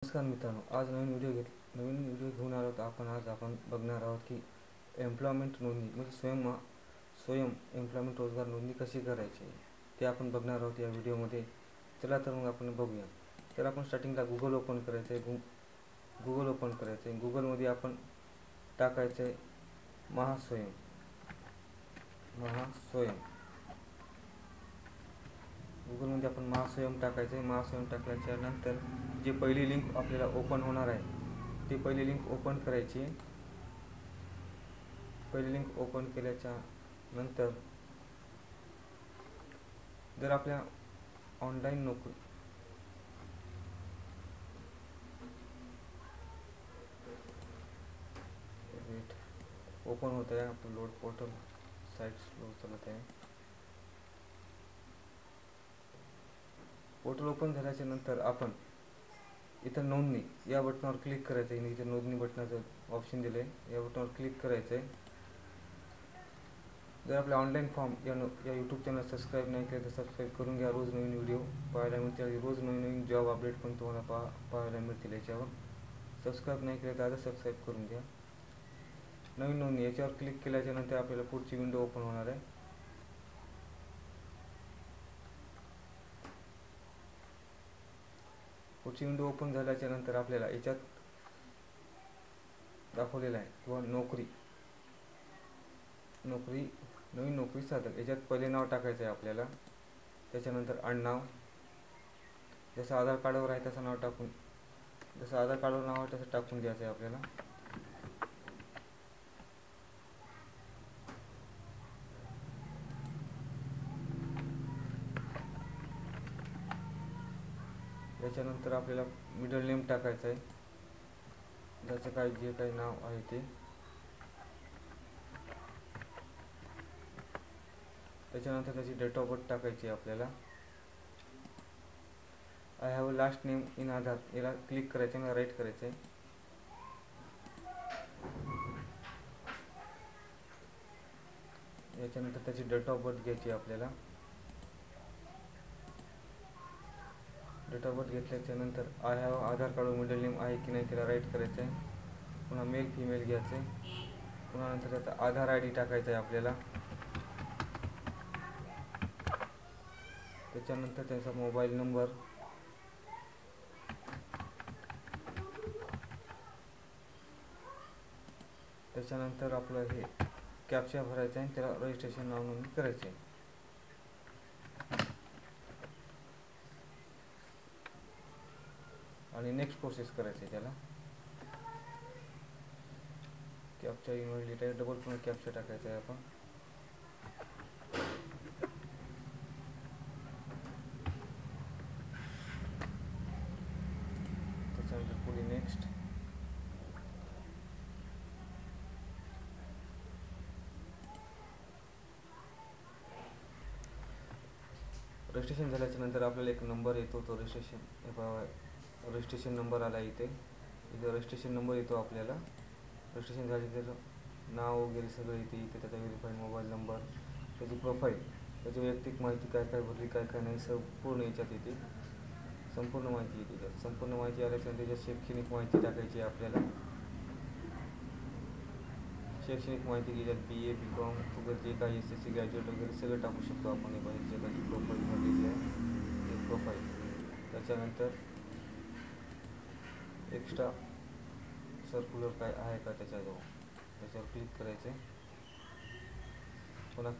नमस्कार मित्रांनो, आज नवीन व्हिडिओ घेऊन आलो आहोत. आज आपण बघणार आहोत की एम्प्लॉयमेंट नोंदणी म्हणजे स्वयं एम्प्लॉयमेंट रोजगार नोंदणी कशी करायची ते आपण बघणार आहोत या व्हिडिओमध्ये. चला तर मग आपण बघूया. तर आपण स्टार्टिंगला गुगल ओपन करायचं आहे. गुगलमध्ये आपण टाकायचं आहे महास्वयं. गुगलमध्ये आपण महास्वयं टाकायचं आहे. महास्वयं टाकल्याच्या नंतर जे पहिली लिंक आपल्याला ओपन होणार आहे ती पहिली लिंक ओपन करायची. पहिली लिंक ओपन केल्याच्या नंतर जर आपल्या ऑनलाईन नोकरी ओपन होत आहे. आपलं लोड पोर्टल साईट स्लो चालत आहे. पोर्टल ओपन झाल्याच्या नंतर आपण इथं नोंदणी या बटनावर क्लिक करायचं आहे. इथे नोंदणी बटनाचं ऑप्शन दिलं आहे, या बटनावर क्लिक करायचं आहे. जर आपल्या ऑनलाईन फॉर्म या यूट्यूब चॅनल सबस्क्राईब नाही केलं तर सबस्क्राईब करून घ्या. रोज नवीन व्हिडिओ पाहायला मिळतील. रोज नवीन जॉब अपडेट पण तुम्हाला पाहायला मिळतील याच्यावर. सबस्क्राईब नाही केलं तर आता सबस्क्राईब करून घ्या. नवीन नोंदणी याच्यावर क्लिक केल्याच्या नंतर आपल्याला पुढची विंडो ओपन होणार आहे. पुढची विंडो ओपन झाल्याच्या नंतर आपल्याला याच्यात दाखवलेला आहे किंवा नवीन नोकरी साधक. याच्यात पहिले नाव टाकायचं आहे आपल्याला. त्याच्यानंतर आडनाव, जसं आधार कार्डवर आहे तसं नाव टाकून तसं टाकून द्यायचं आहे आपल्याला. याच्यानंतर आपल्याला मिडल नेम टाकायचं आहे, ज्याचं जे काही नाव आहे ते. त्याच्यानंतर त्याची डेट ऑफ बर्थ टाकायची आहे आपल्याला. I have a last name in Aadhaar याला क्लिक करायचं आहे, राईट करायचं आहे. याच्यानंतर त्याची डेट ऑफ बर्थ घ्यायची आपल्याला. डेट ऑफ बर्थ घेतल्याच्या नंतर I have Aadhaar card middle name आहे की नाही त्याला राईट करायचं आहे. पुन्हा मेल फिमेल घ्यायचं आहे. पुन्हा नंतर त्याचा आधार आय डी टाकायचा आहे आपल्याला. त्याच्यानंतर त्यांचा मोबाईल नंबर, त्याच्यानंतर आपलं हे कॅप्चा भरायचा आहे, त्याला रजिस्ट्रेशन नाव नोंदणी करायची आहे. आणि नेक्स्ट प्रोसेस करायची आहे. त्याला कॅप्चा इनव्हॅलिड आहे, डबल पुन्हा कॅप्चा टाकायचा आहे आपण. त्याच्यानंतर पुढे नेक्स्ट. रजिस्ट्रेशन झाल्याच्या नंतर आपल्याला एक नंबर येतो, तो रजिस्ट्रेशन नंबर आला इथे रजिस्ट्रेशन नंबर येतो आपल्याला. रजिस्ट्रेशन झाले तर नाव वगैरे सगळं येते इथे. त्याचा व्हेरीफाईड मोबाईल नंबर, त्याची प्रोफाईल, त्याची वैयक्तिक माहिती काय काय भरली काय नाही संपूर्ण याच्यात येते. संपूर्ण माहिती येते त्याच्यात. संपूर्ण माहिती आल्याच्यानंतर त्याच्यात शैक्षणिक माहिती टाकायची आहे आपल्याला. शैक्षणिक माहिती याच्यात BA BCom वगैरे जे काही SSC ग्रॅज्युएट वगैरे सगळं टाकू शकतो आपण. हे पाहिजे जे काही प्रोफाईल भरलेली आहे ते प्रोफाईल. त्याच्यानंतर एक्स्ट्रा सर्क्युलर काय आहे का त्याच्यावर क्लिक करायचे. पुन्हा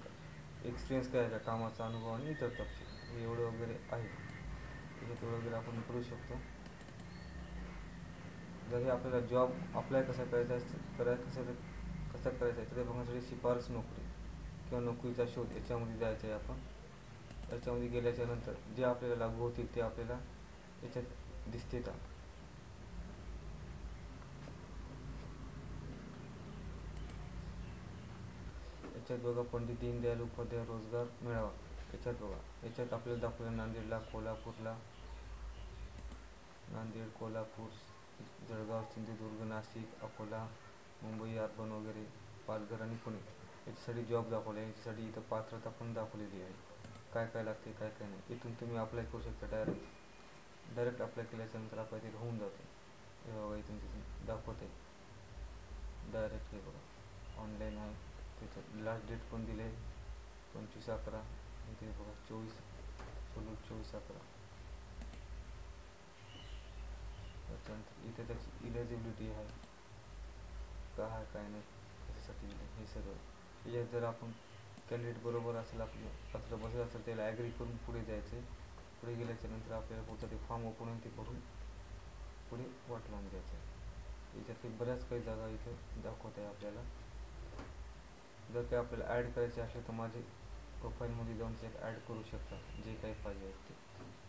एक्सपिरियन्स काय आहे का, कामाचा अनुभव आणि इतर तपशील हे एवढं वगैरे आहे. त्याच्यात वगैरे आपण करू शकतो. जर हे आपल्याला जॉब अप्लाय कसा करायचा आहे ते बघण्यासाठी शिफारस नोकरी किंवा नोकरीचा शोध याच्यामध्ये जायचं आहे आपण. याच्यामध्ये गेल्याच्या नंतर जे आपल्याला लागू होतील ते आपल्याला याच्यात दिसते. याच्यात बघा, पंडित दीनदयाल उपाध्याय रोजगार मेळावा. याच्यात बघा, याच्यात आपल्याला दाखवलं नांदेड, कोल्हापूर, जळगाव, सिंधुदुर्ग, नाशिक, अकोला, मुंबई अर्बन वगैरे, पालघर आणि पुणे याच्यासाठी जॉब दाखवले. याच्यासाठी इथं पात्रता पण दाखवलेली आहे, काय काय लागते काय काय नाही. इथून तुम्ही अप्लाय करू शकता डायरेक्ट. डायरेक्ट अप्लाय केल्याच्यानंतर आपल्या तिथे होऊन जाते. हे बघा इथून तिथून दाखवते डायरेक्ट. हे बघा ऑनलाईन आहे. त्याच्यात लास्ट डेट पण दिले 25/11. इथे बघा 24/11. त्याच्यानंतर इथे त्याची इलिजिबिलिटी आहे, काय काय नाही, कशासाठी दिले हे सगळं. यात जर आपण कॅन्डिडेट बरोबर असेल, आपलं पत्र बसत असेल, त्याला ॲग्री करून पुढे जायचे. पुढे गेल्याच्या नंतर आपल्याला पुढचं ते फॉर्म ओपन होईल, ते भरून पुढे वाट लावून द्यायचं. याच्यातली बऱ्याच काही जागा इथं दाखवत आहे आपल्याला. जर काही आपल्याला ॲड करायचे असले तर माझे प्रोफाईलमध्ये जाऊन त्याच्यात ॲड करू शकता जे काही पाहिजे ते.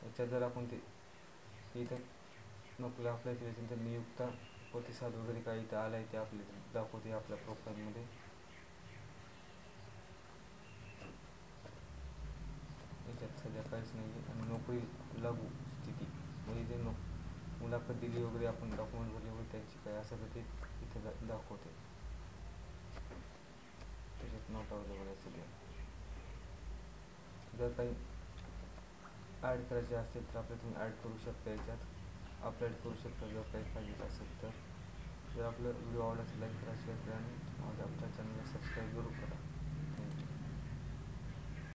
याच्यात जर आपण ते इथं नोकरीला अप्लाय केल्याच्यानंतर नियुक्ता प्रतिसाद वगैरे काही इथं आलं आहे ते आपल्याला दाखवते आपल्या प्रोफाईलमध्ये. याच्यात सध्या काहीच नाही आहे. आणि नोकरी लागू स्थिती म्हणजे जे मुलाखत दिली वगैरे, आपण डॉक्युमेंट भरले वगैरे, त्यांची काय असं तर ते इथं दाखवते. त्याच्यात नोट अवेलेबल आहे सध्या. जर काही ॲड करायचे असेल तर आपल्याला तुम्ही ॲड करू शकता, याच्यात अपलोड करू शकता जर काही पाहिजे असेल तर. जर आपलं व्हिडिओ आवडला असेल लाईक करा, शेअर करा आणि माझ्या आमच्या चॅनलला सबस्क्राईब जरूर करा.